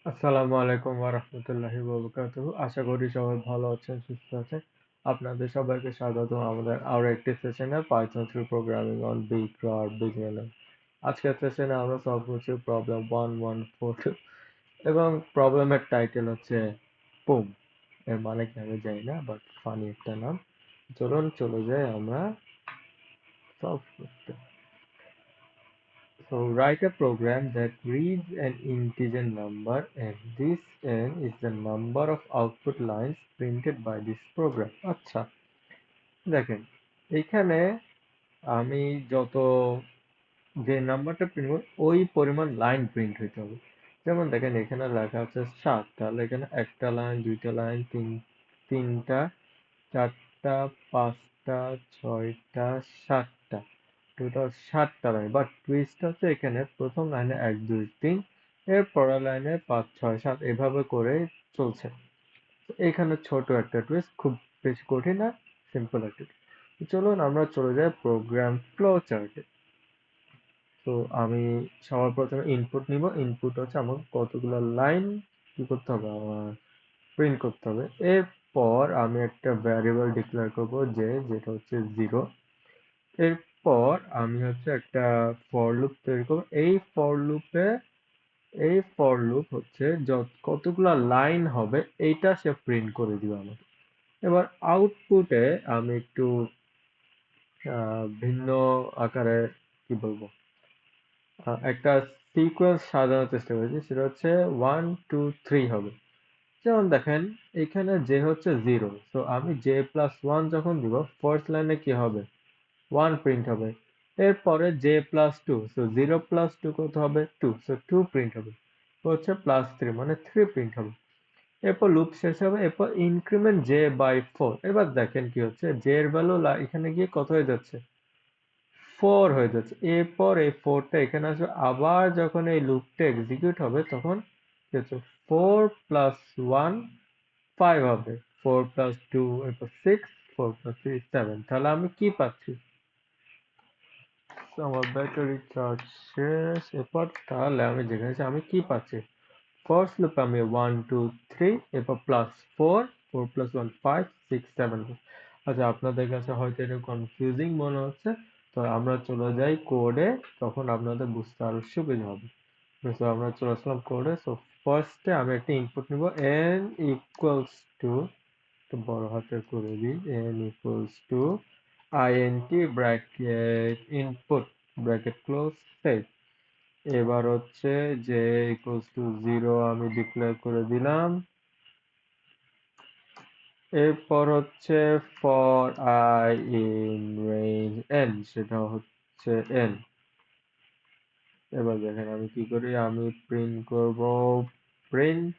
আসসালামু আলাইকুম ওয়া রাহমাতুল্লাহি ওয়া বারাকাতুহু। আশা করি সবাই ভালো আছেন, সুস্থ আছেন। আপনাদের সবাইকে স্বাগতম আমাদের আরো একটি সেশনে Python 3 programming on Beecrowd beginner। আজকের সেশনে আমরা সলভ করছি প্রবলেম 1142 এবং প্রবলেমের টাইটেল হচ্ছে PUM। এর মানে কি আমি জানি না, বাট ফানি একটা নাম। চলুন চলে যাই আমরা সলভ করতে। So write a program that reads an integer number, and this n is the number of output lines printed by this program. আচ্ছা, দেখেন এখানে আমি যত যে নাম্বারটা প্রিন্ট করব ওই পরিমাণ লাইন প্রিন্ট হইতে হবে। যেমন দেখেন এখানে লেখা আছে 7, তাহলে এখানে একটা লাইন, দুইটা লাইন, তিনটা, চারটা, পাঁচটা, ছয়টা, সাতটা, টোটাল 7টা লাইন। বাট টুইস্ট হচ্ছে এখানে প্রথম লাইনে 1 2 3, এর পরের লাইনে 5 6 7 এভাবে করে চলছে। এখানে ছোট একটা টুইস্ট, খুব বেশি কঠিন না, সিম্পল একটা twist। তো চলুন আমরা চলে যাই প্রোগ্রাম ফ্লো চার্টে। তো আমি সবার প্রথমে ইনপুট নিব। ইনপুট হচ্ছে আমার কতগুলো লাইন কি করতে হবে, আমার প্রিন্ট করতে হবে। এরপর আমি একটা ভ্যারিয়েবল ডিক্লেয়ার করব যেটা হচ্ছে 0। এরপর আমি হচ্ছে একটা ফর লুপ তৈরি করব। এই ফর লুপ হচ্ছে কতগুলা লাইন হবে এইটা সে প্রিন্ট করে দিবে আমাকে। এবার আউটপুটে আমি একটু ভিন্ন আকারে কি বলবো, একটা সিকোয়েন্স সাজানোর চেষ্টা করেছি, সেটা হচ্ছে 1 2 3 হবে। যেমন দেখেন এখানে যে হচ্ছে 0, তো আমি j+1 যখন দিব ফার্স্ট লাইনে কি হবে, 1 প্রিন্ট হবে। এরপরে j+2, সো 0+2 কত হবে, 2, সো 2 প্রিন্ট হবে। তো হচ্ছে +3 মানে 3 প্রিন্ট হবে। এরপর লুপ শেষ হবে, এরপর ইনক্রিমেন্ট j/4। এবার দেখেন কি হচ্ছে, j এর ভ্যালু এখানে গিয়ে কত হয়ে যাচ্ছে, 4 হয়ে যাচ্ছে। এরপর এই 4টা এখানে আসবে, আবার যখন এই লুপটা এক্সিকিউট হবে তখন কি হচ্ছে, 4+1 5 হবে, 4+2 এরপর 6, 4+3 7। তাহলে আমি কি পাচ্ছি, তো আমার ব্যাটারি চার্জ শেষ। এরপর তাহলে আমি যেখানে আমি কি পাচ্ছি, ফার্স্ট লুপে আমি 1 2 3, এরপর +4, 4+1 5 6 7। আচ্ছা, আপনাদের কাছে হয়তো এটা কনফিউজিং মনে হচ্ছে, তো আমরা চলে যাই কোডে, তখন আপনাদের বুঝতে আরো সুবিধা হবে। তো আমরা চলে আসলাম কোডে। সো ফার্স্টে আমি একটা ইনপুট নিব, n ইকুয়ালস টু, একটু বড় হাতের করে দিই, n equals to int bracket input bracket close save. এবার হচ্ছে যে ইকুয়ালস টু 0 আমি ডিক্লেয়ার করে দিলাম। এরপর হচ্ছে for I in range n, সেটা হচ্ছে n। এবার দেখেন আমি কি করি, আমি প্রিন্ট করব print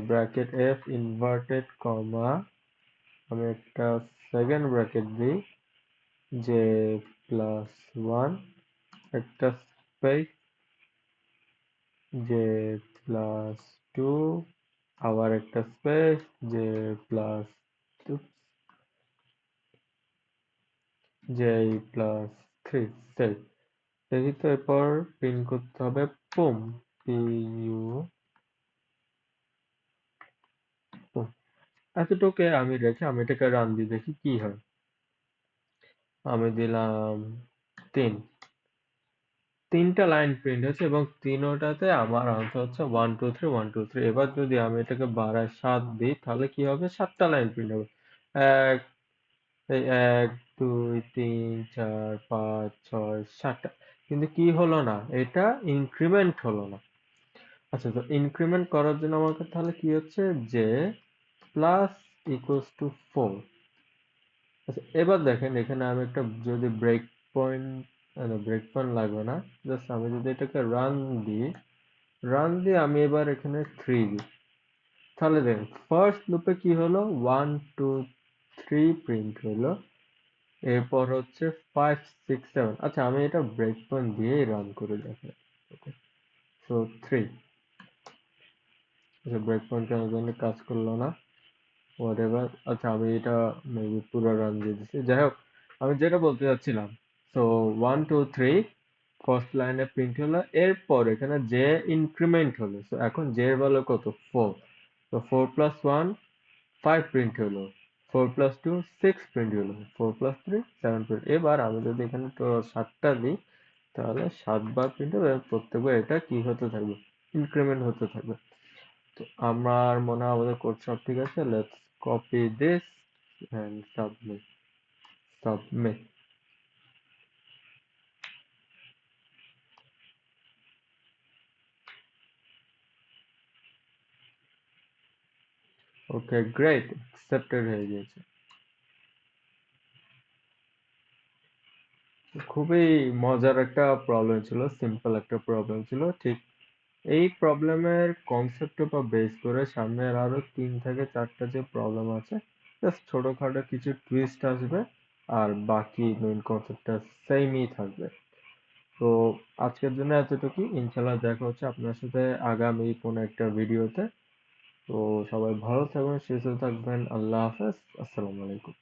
bracket f inverted comma, আমি একটা সেকেন্ড ব্র্যাকেট দিই, j+1, একটা স্পেস, j+2, আবার একটা স্পেস, j+2, j+3 সেভ। দেখি তো, এরপর প্রিন্ট করতে হবে পুম, পুম। এতটুকু আমি রেখে আমি এটাকে রান দিয়ে দেখি কি হয়। আমি দিলাম 3, 3টা লাইন প্রিন্ট হচ্ছে এবং তিনোটাতে আমার আনসার হচ্ছে 1 2 3 1 2 3। এবার যদি আমি এটাকে বাড়ায় 7 দিই তাহলে কি হবে, 7টা লাইন প্রিন্ট হবে। এক, এই 1 2 3 4 5 6 7টা। কিন্তু কি হলো না, এটা ইনক্রিমেন্ট হলো না। আচ্ছা, তো ইনক্রিমেন্ট করার জন্য আমাকে তাহলে কি হচ্ছে, যে প্লাস ইকুয়ালস টু 4। আচ্ছা, এবার দেখেন এখানে আমি একটা যদি পয়েন্ট ব্রেক পয়েন্ট লাগবে না, জাস্ট আমি যদি এটাকে রান দিয়ে আমি এবার এখানে 3 দিই, তাহলে দেখেন ফার্স্ট লুপে কি হলো, 1 2 3 প্রিন্ট হলো। এরপর হচ্ছে 5 6 7। আচ্ছা, আমি এটা ব্রেক পয়েন্ট দিয়েই রান করে দেখি। ওকে, সো 3। আচ্ছা, ব্রেক পয়েন্ট কেন জানি কাজ করলো না, হোয়াটএভার। আচ্ছা, আমি এটা মেবি পুরো রান দিয়ে দিচ্ছি। যাই হোক, আমি যেটা বলতে চাচ্ছিলাম, সো 1 2 3 ফার্স্ট লাইনে প্রিন্ট হলো, এরপর এখানে যে ইনক্রিমেন্ট হলো, তো এখন জে এর ভ্যালু কত, 4। তো 4 + 1 5 প্রিন্ট হলো, 4 + 2 6 প্রিন্ট হলো, 4 + 3 7 প্রিন্ট। এবার আমি যদি এখানে তো 7টা দিই, তাহলে 7 বার প্রিন্ট হবে, এবং প্রত্যেকবার এটা কি হতে থাকবে, ইনক্রিমেন্ট হতে থাকবে। তো আমার মনে হয় আমাদের কোড সব ঠিক আছে। Let's copy this and submit. Submit. Okay, great, accepted হয়ে গিয়েছে। খুবই মজার একটা প্রবলেম ছিল, সিম্পল একটা প্রবলেম ছিল। ঠিক এই প্রবলেমের কনসেপ্ট বা বেস করে সামনের আরো 3 থেকে 4টা যে প্রবলেম আছে, জাস্ট ছোটখাটো কিছু টুইস্ট আসবে, আর বাকি মেইন কনসেপ্টটা সেমই থাকবে। তো আজকের জন্য এতটুকুই, ইনশাল্লাহ দেখা হচ্ছে আপনার সাথে আগামী কোনো একটা ভিডিওতে। তো সবাই ভালো থাকবেন, সুস্থ থাকবেন, আল্লাহ হাফেজ, আসসালামু আলাইকুম।